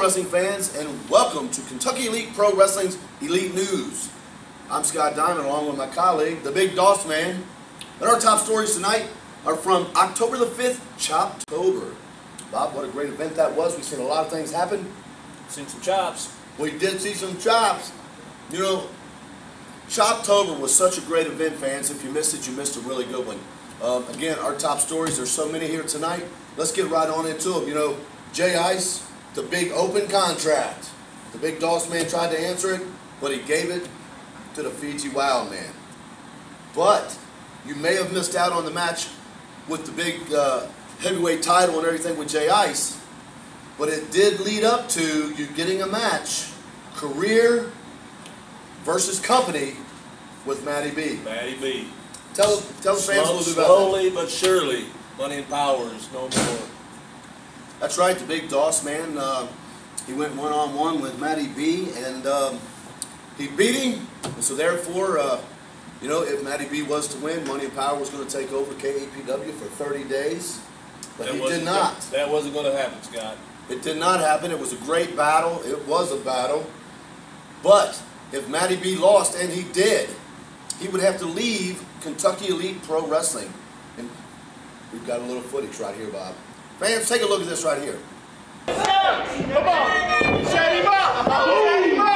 wrestling fans, and welcome to Kentucky Elite Pro Wrestling's Elite News. I'm Scott Diamond along with my colleague, the Big Doss Man. And our top stories tonight are from October the 5th, CHOPTOBER. Bob, what a great event that was. We've seen a lot of things happen. Seen some chops. We did see some chops. You know, CHOPTOBER was such a great event, fans. If you missed it, you missed a really good one. Again, our top stories, there's so many here tonight. Let's get right on into them. You know, Jay Ice, the big open contract. The Big Doss Man tried to answer it, but he gave it to the Fiji Wild Man. But you may have missed out on the match with the big heavyweight title and everything with Jay Ice, but it did lead up to you getting a match, career versus company, with Matty B. Matty B. Tell the fans a little bit about that. Slowly but surely, Money and Power is no more. That's right, the Big Doss Man. He went one-on-one with Matty B, and he beat him. And so therefore, you know, if Matty B was to win, Money and Power was going to take over Kepw for 30 days. But he did not. That wasn't going to happen, Scott. It did not happen. It was a great battle. It was a battle. But if Matty B lost, and he did, he would have to leave Kentucky Elite Pro Wrestling. And we've got a little footage right here, Bob. Fans, take a look at this right here. Come on! Set him up! Set him up!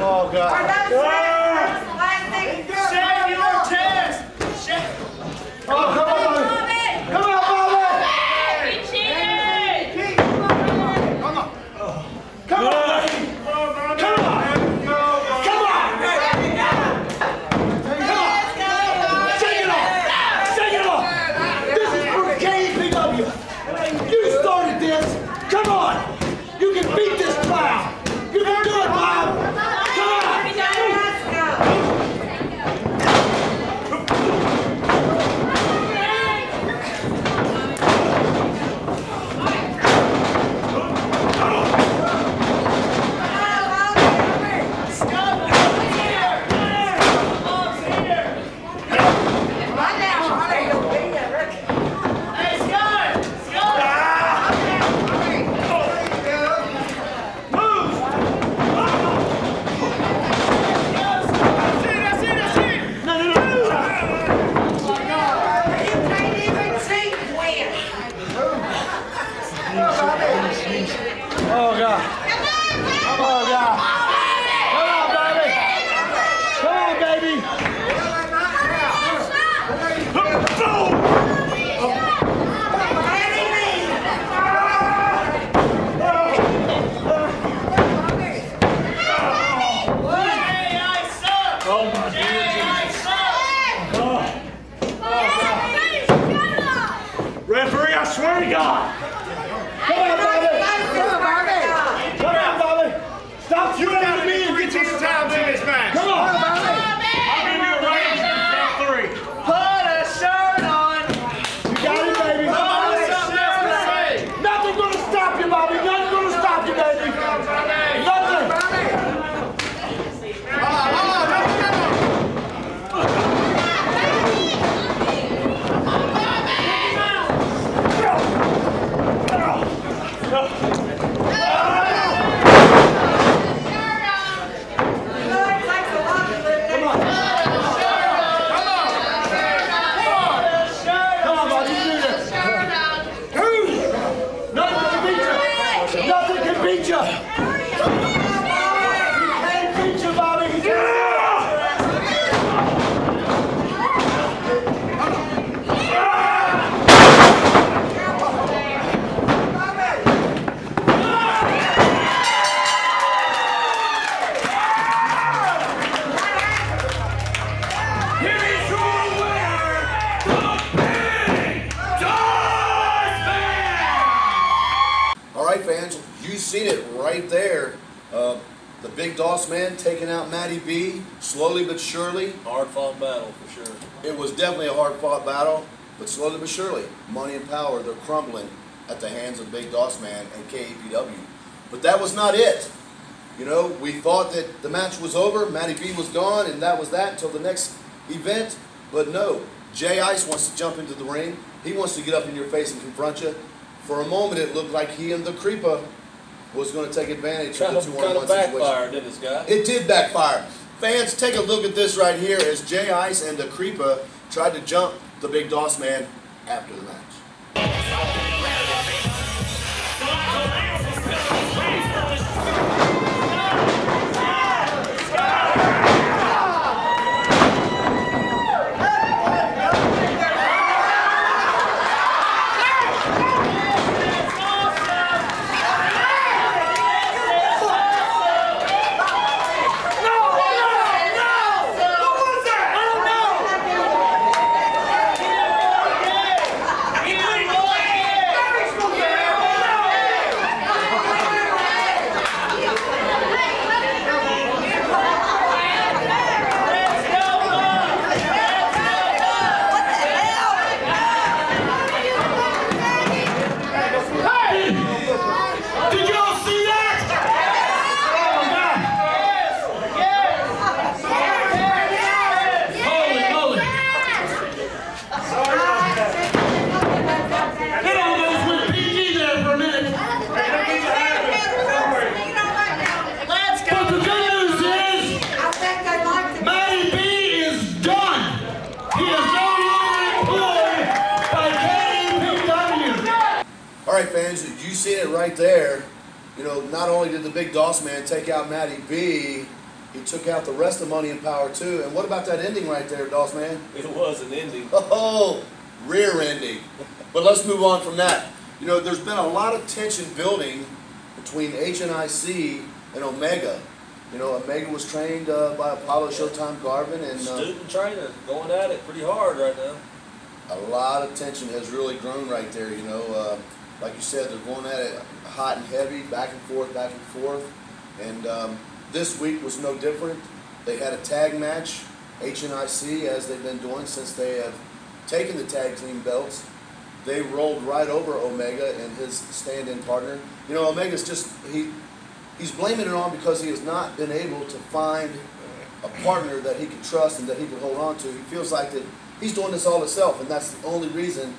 Oh, God. Shake your chest! Oh, come on, Bobby. Come on, Bobby. Come on. Come on, baby. Come on. Come on. Shake it off. Shake it off. This is for Kepw. You started this. Come on. You can beat this clown. You can do it, Bob. Oh, God. Oh, God. Come on, baby. Come on, baby. Referee, I swear to God. Come on, Bobby. Come on, Bobby. Stop shooting at me and get your times in this match. Come on, Bobby. I'll give you a range and count 3. Put a shirt on! You got it, baby. Nothing's going to stop you, Bobby. Nothing's going to stop you, baby. Nothing. Big Doss Man taking out Matty B, slowly but surely. Hard fought battle for sure. It was definitely a hard fought battle, but slowly but surely, Money and Power, they're crumbling at the hands of Big Doss Man and Kepw. But that was not it. You know, we thought that the match was over, Matty B was gone, and that was that until the next event. But no, Jay Ice wants to jump into the ring. He wants to get up in your face and confront you. For a moment, it looked like he and the Creeper was going to take advantage of the 2-on-1 Kind of situation. backfired, didn't it, Scott? It did backfire. Fans, take a look at this right here as Jay Ice and the Creeper tried to jump the Big Doss Man after the match. All right, fans, you see it right there. You know, not only did the Big Doss Man take out Matty B, he took out the rest of Money and Power too. And what about that ending right there, Doss Man? It was an ending. Oh, rear ending. But let's move on from that. You know, there's been a lot of tension building between HNIC and Omega. You know, Omega was trained by Apollo Showtime Garvin, and Student trainer going at it pretty hard right now. a lot of tension has really grown right there. You know, like you said, they're going at it hot and heavy, back and forth, back and forth. And this week was no different. They had a tag match, HNIC, as they've been doing since they have taken the tag team belts. They rolled right over Omega and his stand-in partner. You know, Omega's just, he's blaming it on because he has not been able to find a partner that he can trust and that he can hold on to. He feels like that he's doing this all himself, and that's the only reason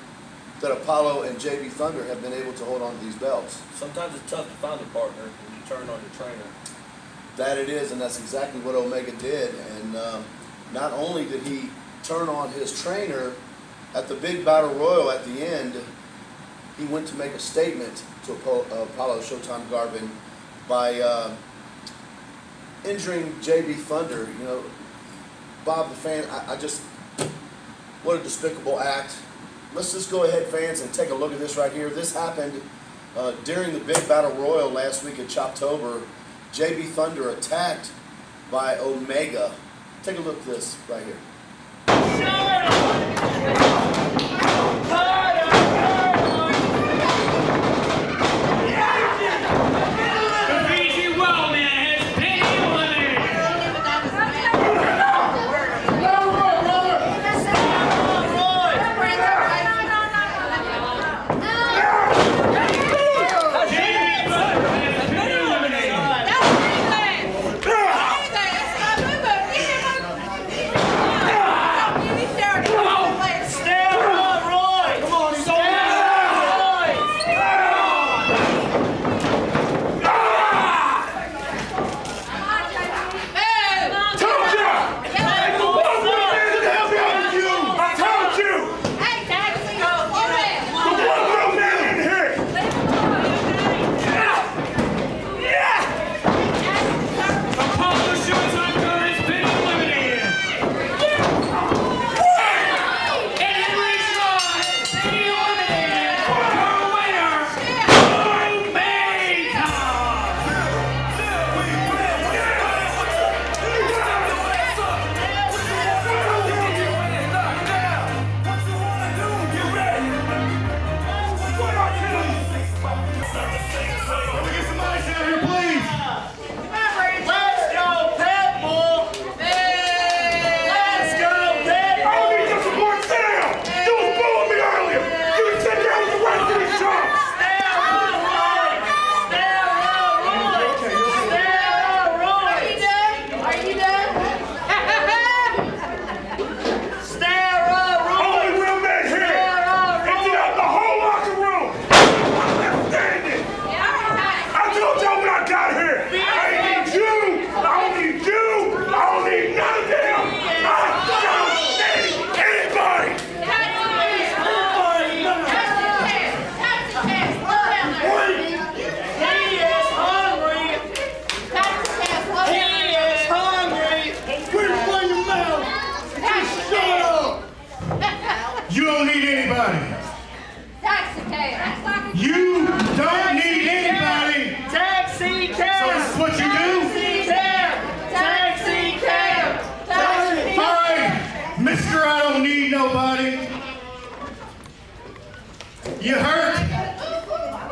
that Apollo and JB Thunder have been able to hold on to these belts. Sometimes it's tough to find a partner when you turn on your trainer. That it is, and that's exactly what Omega did. And not only did he turn on his trainer at the big battle royal at the end, he went to make a statement to Apollo Showtime Garvin by injuring JB Thunder. You know, Bob the fan, I just, what a despicable act. Let's just go ahead, fans, and take a look at this right here. This happened during the big battle royal last week at CHOPTOBER. JB Thunder attacked by Omega. Take a look at this right here.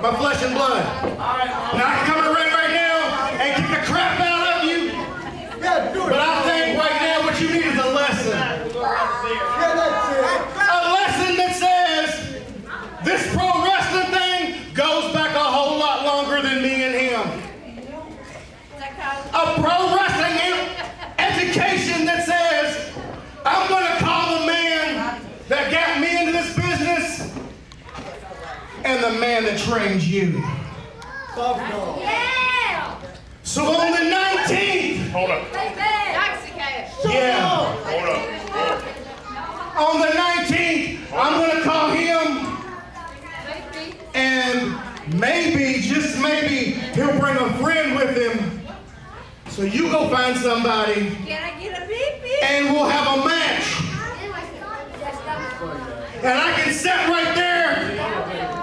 my flesh and blood. Now I can come to the ring right now and kick the crap out of you. But I think right now what you need is a lesson. A lesson that says this pro wrestling thing goes back a whole lot longer than me and him. A pro wrestling education that says I'm going to call the man that got me into this business and the man that trained you. Yeah! So on the 19th, Hold up. yeah, Hold up. on the 19th, I'm going to call him and maybe, just maybe, he'll bring a friend with him. So you go find somebody Can I get a beep beep? and we'll have a match. And I can sit right there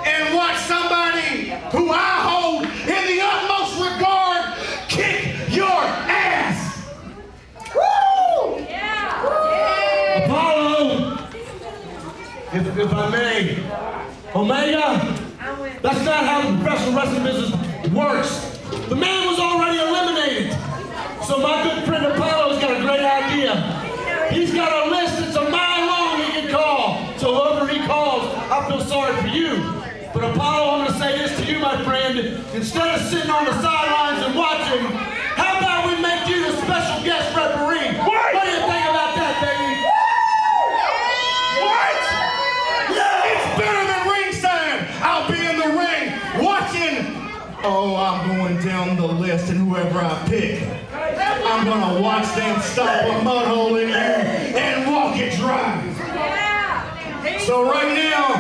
and watch somebody who I hold in the utmost regard kick your ass. Woo! Yeah! Apollo, if I may, Omega, that's not how the professional wrestling business works. The man was already eliminated. So my good friend Apollo's got a great idea. He's got a list that's a mile long he can call. So whoever he calls, I feel sorry for you. But Apollo, I'm going to say this to you, my friend. Instead of sitting on the sidelines and watching, how about we make you the special guest referee? What do you think about that, baby? What? It's better than ringside. I'll be in the ring watching. Oh, I'm going down the list and whoever I pick, I'm going to watch them stop a mud hole in you and walk it dry. So right now,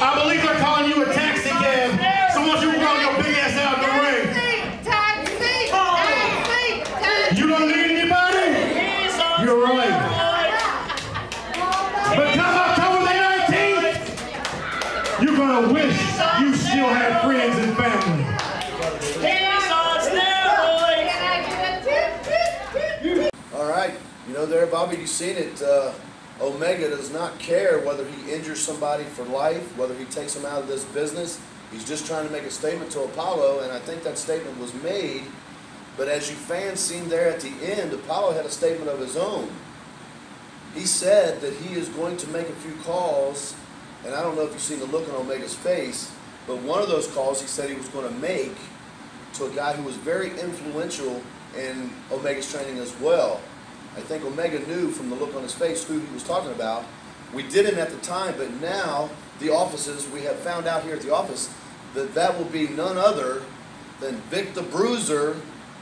I believe they're calling you a taxi cab. So once you run your big ass out the ring. You don't need anybody? You're right. But come October the 19th, you're going to wish you still had friends and family. All right, you know there, Bobby, you've seen it. Omega does not care whether he injures somebody for life, whether he takes them out of this business. He's just trying to make a statement to Apollo, and I think that statement was made. But as you fans seen there at the end, Apollo had a statement of his own. He said that he is going to make a few calls, and I don't know if you've seen the look on Omega's face, but one of those calls he said he was going to make to a guy who was very influential in Omega's training as well. I think Omega knew from the look on his face who he was talking about. We didn't at the time, but now the offices, we have found out here at the office that that will be none other than Vic the Bruiser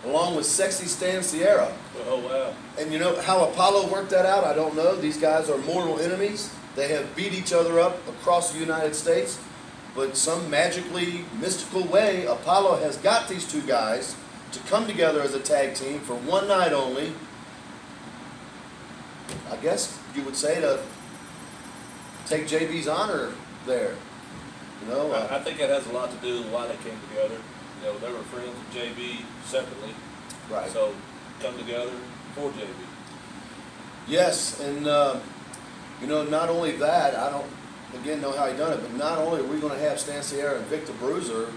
along with Sexy Stan Sierra. Oh, wow. And you know how Apollo worked that out? I don't know. These guys are mortal enemies. They have beat each other up across the United States. But some magically, mystical way, Apollo has got these two guys to come together as a tag team for one night only. I guess you would say to take JB's honor there. You know, I think that has a lot to do with why they came together. You know, they were friends with JB separately. right. So come together for JB. Yes, and you know, not only that, I don't again know how he done it, but not only are we going to have Stan Sierra and Vic the Bruiser,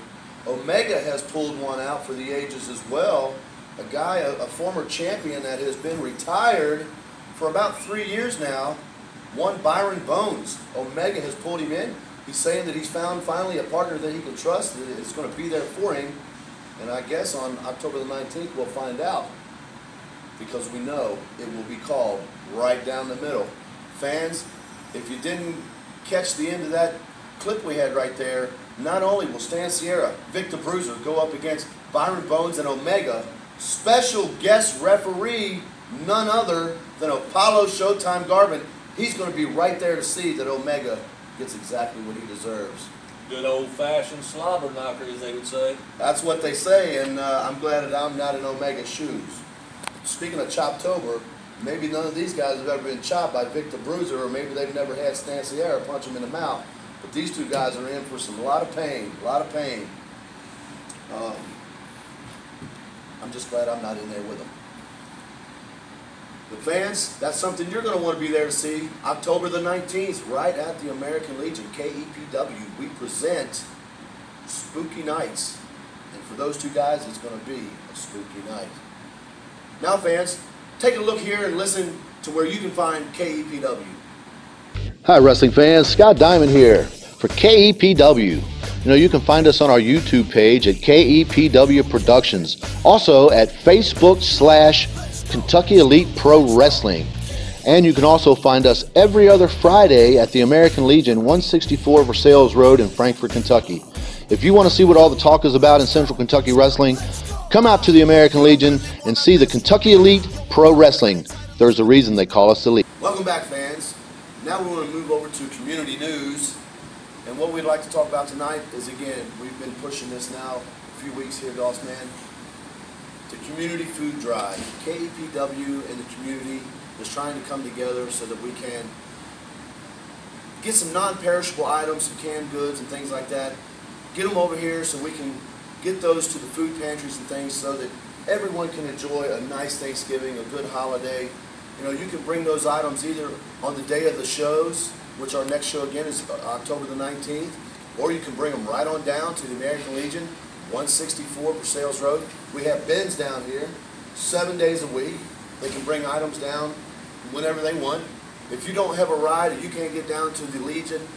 Omega has pulled one out for the ages as well. A guy, a former champion that has been retired for about 3 years now, one Byron Bones. Omega has pulled him in. He's saying that he's found finally a partner that he can trust, that is going to be there for him. And I guess on October the 19th we'll find out, because we know it will be called right down the middle. Fans, if you didn't catch the end of that clip we had right there, not only will Stan Sierra, Vic the Bruiser go up against Byron Bones and Omega, special guest referee, none other than Apollo Showtime Garvin. He's going to be right there to see that Omega gets exactly what he deserves. Good old-fashioned slobber knocker, as they would say. That's what they say, and I'm glad that I'm not in Omega's shoes. Speaking of Choptober, maybe none of these guys have ever been chopped by Vic the Bruiser, or maybe they've never had Stan Sierra punch him in the mouth. But these two guys are in for a lot of pain, I'm just glad I'm not in there with them. The fans, that's something you're going to want to be there to see. October the 19th, right at the American Legion, KEPW, we present spooky nights. And for those two guys, it's going to be a spooky night. Now, fans, take a look here and listen to where you can find KEPW. Hi, wrestling fans. Scott Diamond here for KEPW. You know, you can find us on our YouTube page at KEPW Productions. Also at Facebook/Kentucky Elite Pro Wrestling. And you can also find us every other Friday at the American Legion, 164 Versailles Road in Frankfort, Kentucky. If you want to see what all the talk is about in Central Kentucky Wrestling, come out to the American Legion and see the Kentucky Elite Pro Wrestling. There's a reason they call us Elite. Welcome back, fans. Now we want to move over to community news. And what we'd like to talk about tonight is, again, we've been pushing this now a few weeks here, Doss Man, the community food drive. KEPW and the community is trying to come together so that we can get some non-perishable items, some canned goods and things like that, get them over here so we can get those to the food pantries and things so that everyone can enjoy a nice Thanksgiving, a good holiday. You know, you can bring those items either on the day of the shows, which our next show again is October the 19th, or you can bring them right on down to the American Legion, 164 Versailles Road. We have bins down here 7 days a week. They can bring items down whenever they want. If you don't have a ride or you can't get down to the Legion,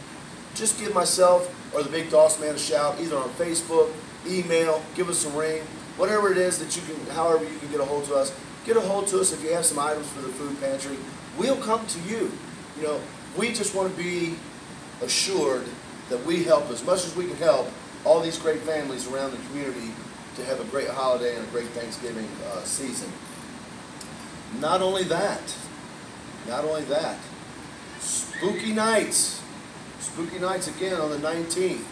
just give myself or the Big Doss Man a shout, either on Facebook, email, give us a ring, whatever it is that you can, however you can get a hold to us. Get a hold to us if you have some items for the food pantry. We'll come to you. You know, we just want to be assured that we help as much as we can help all these great families around the community to have a great holiday and a great Thanksgiving season. Not only that, spooky nights again on the 19th,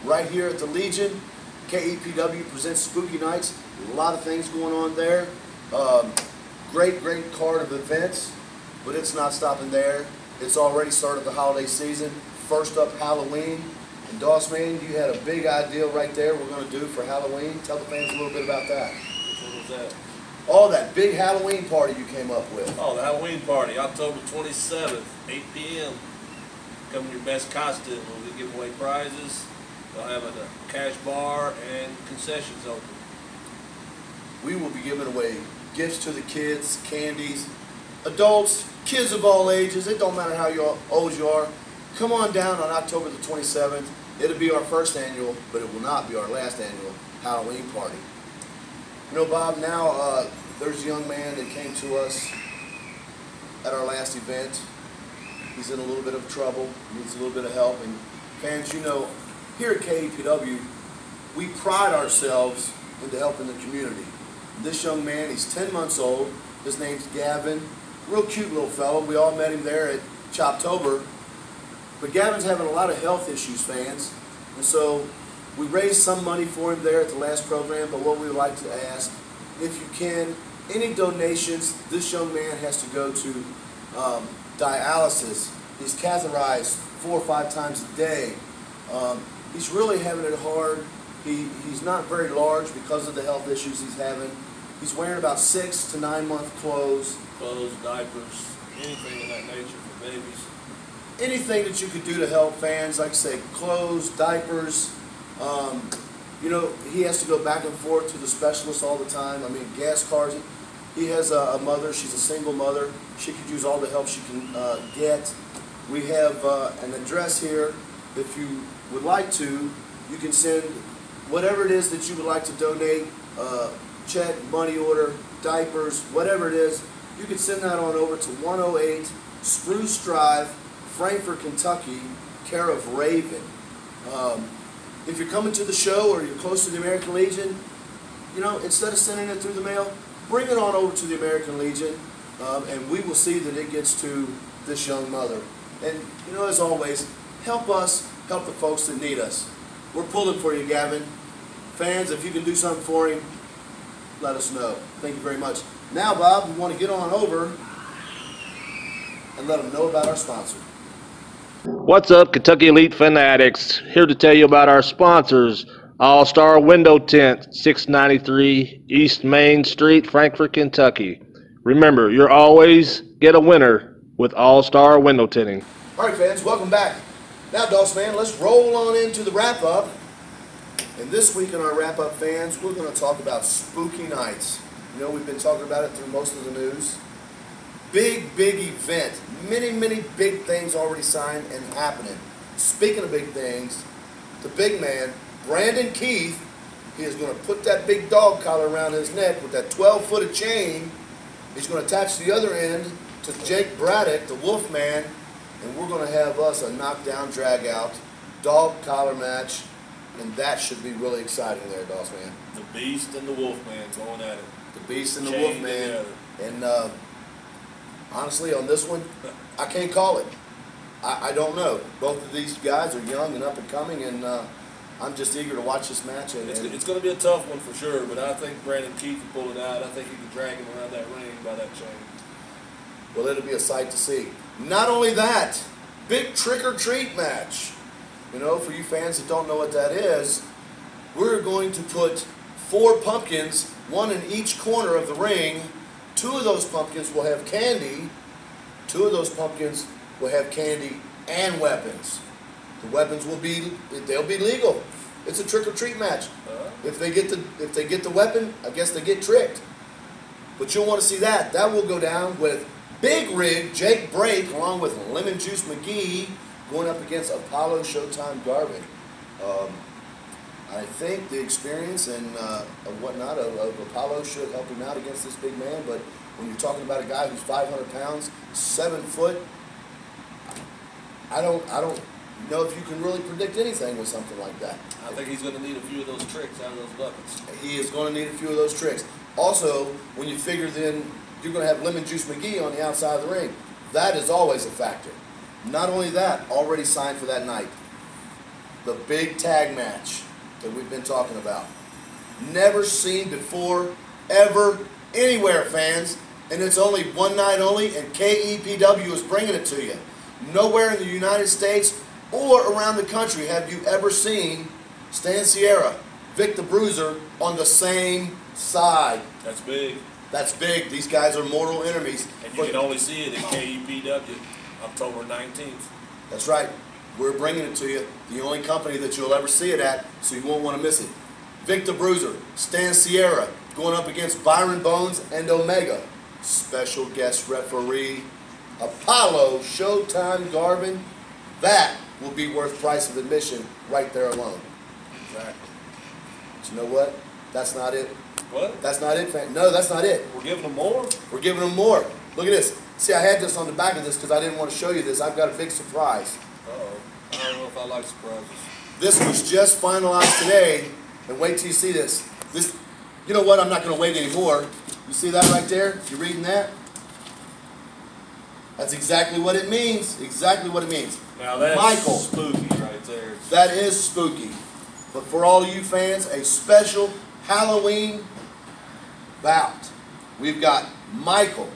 right here at the Legion. KEPW presents Spooky Nights. A lot of things going on there. Great card of events, but it's not stopping there. It's already started the holiday season. First up, Halloween. And Doss Man, you had a big idea right there we're going to do for Halloween. Tell the fans a little bit about that. What was that? Oh, that big Halloween party you came up with. Oh, the Halloween party, October 27th, 8 p.m. Come in your best costume. We'll be giving away prizes. They'll have a cash bar and concessions open. We will be giving away gifts to the kids, candies, adults, kids of all ages. It don't matter how old you are. Come on down on October the 27th. It'll be our first annual, but it will not be our last annual Halloween party. You know, Bob, now there's a young man that came to us at our last event. He's in a little bit of trouble, needs a little bit of help. And fans, you know, here at KEPW, we pride ourselves into helping the community. This young man, he's 10 months old. His name's Gavin. Real cute little fellow. We all met him there at CHOPTOBER. But Gavin's having a lot of health issues, fans. And so we raised some money for him there at the last program, but what we would like to ask, if you can, any donations, this young man has to go to dialysis. He's catheterized 4 or 5 times a day. He's really having it hard. He's not very large because of the health issues he's having. He's wearing about 6 to 9 month clothes. Clothes, diapers, anything of that nature for babies. Anything that you could do to help fans, like I say, clothes, diapers. You know, he has to go back and forth to the specialist all the time. I mean, gas cars. He has a mother. She's a single mother. She could use all the help she can get. We have an address here. If you would like to, you can send whatever it is that you would like to donate, check, money order, diapers, whatever it is. You can send that on over to 108 Spruce Drive, Frankfort, Kentucky, care of Raven. If you're coming to the show or you're close to the American Legion, you know, instead of sending it through the mail, bring it on over to the American Legion, and we will see that it gets to this young mother. And, you know, as always, help us, help the folks that need us. We're pulling for you, Gavin. Fans, if you can do something for him, let us know. Thank you very much. Now, Bob, we want to get on over and let them know about our sponsor. What's up, Kentucky Elite Fanatics? Here to tell you about our sponsors. All-Star Window Tint, 693 East Main Street, Frankfort, Kentucky. Remember, you'll always get a winner with All-Star Window Tinting. All right, fans, welcome back. Now, Doss Man, let's roll on into the wrap-up. And this week in our wrap-up, fans, we're going to talk about spooky nights. You know, we've been talking about it through most of the news. Big event. Many big things already signed and happening. Speaking of big things, the big man, Brandon Keith, he is going to put that big dog collar around his neck with that 12-foot chain. He's going to attach the other end to Jake Braddock, the Wolfman, and we're going to have us a knockdown, drag-out, dog collar match, and that should be really exciting there, Doss Man. The Beast and the Wolfman going at it. The Beast and the Chained Wolfman. together. And honestly, on this one, I can't call it. I don't know. Both of these guys are young and up and coming, and I'm just eager to watch this match. And It's going to be a tough one for sure, but I think Brandon Keith can pull it out. I think he can drag him around that ring by that chain. well, it'll be a sight to see. Not only that, big trick-or-treat match. You know, for you fans that don't know what that is, we're going to put 4 pumpkins, one in each corner of the ring. 2 of those pumpkins will have candy. 2 of those pumpkins will have candy and weapons. The weapons they'll be legal. It's a trick-or-treat match. If they get the weapon, I guess they get tricked. But you'll want to see that. That will go down with Big Rig Jake Brake along with Lemon Juice McGee going up against Apollo Showtime Garvin. I think the experience and whatnot of Apollo should help him out against this big man. But when you're talking about a guy who's 500 pounds, 7 foot, I don't know if you can really predict anything with something like that. I think he's going to need a few of those tricks out of those buckets. He is going to need a few of those tricks. Also, when you figure then you're going to have Lemon Juice McGee on the outside of the ring, that is always a factor. Not only that, already signed for that night, the big tag match that we've been talking about. Never seen before, ever, anywhere, fans. And it's only one night only, and KEPW is bringing it to you. Nowhere in the United States or around the country have you ever seen Stan Sierra, Vic the Bruiser on the same side. That's big. That's big. These guys are mortal enemies. And you can only see it at KEPW, October 19th. That's right. We're bringing it to you. The only company that you'll ever see it at, so you won't want to miss it. Vic the Bruiser, Stan Sierra, going up against Byron Bones and Omega. Special guest referee, Apollo Showtime Garvin. That will be worth price of admission right there alone. Exactly. But you know what? That's not it. What? That's not it, fan. No, that's not it. We're giving them more? We're giving them more. Look at this. See, I had this on the back of this because I didn't want to show you this. I've got a big surprise. Uh-oh. I don't know if I like surprises. This was just finalized today, and wait till you see this. You know what? I'm not going to wait anymore. You see that right there? You reading that? That's exactly what it means. Exactly what it means. Now that's Michael. spooky right there. That is spooky. But for all you fans, a special Halloween bout. We've got Michael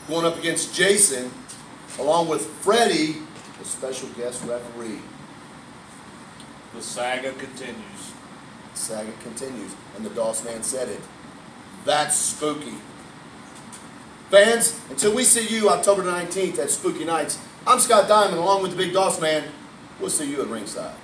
going up against Jason, along with Freddie, the special guest referee. The saga continues. The saga continues, and the Doss Man said it. That's spooky. Fans, until we see you October 19th at Spooky Nights, I'm Scott Diamond along with the Big Doss Man. We'll see you at ringside.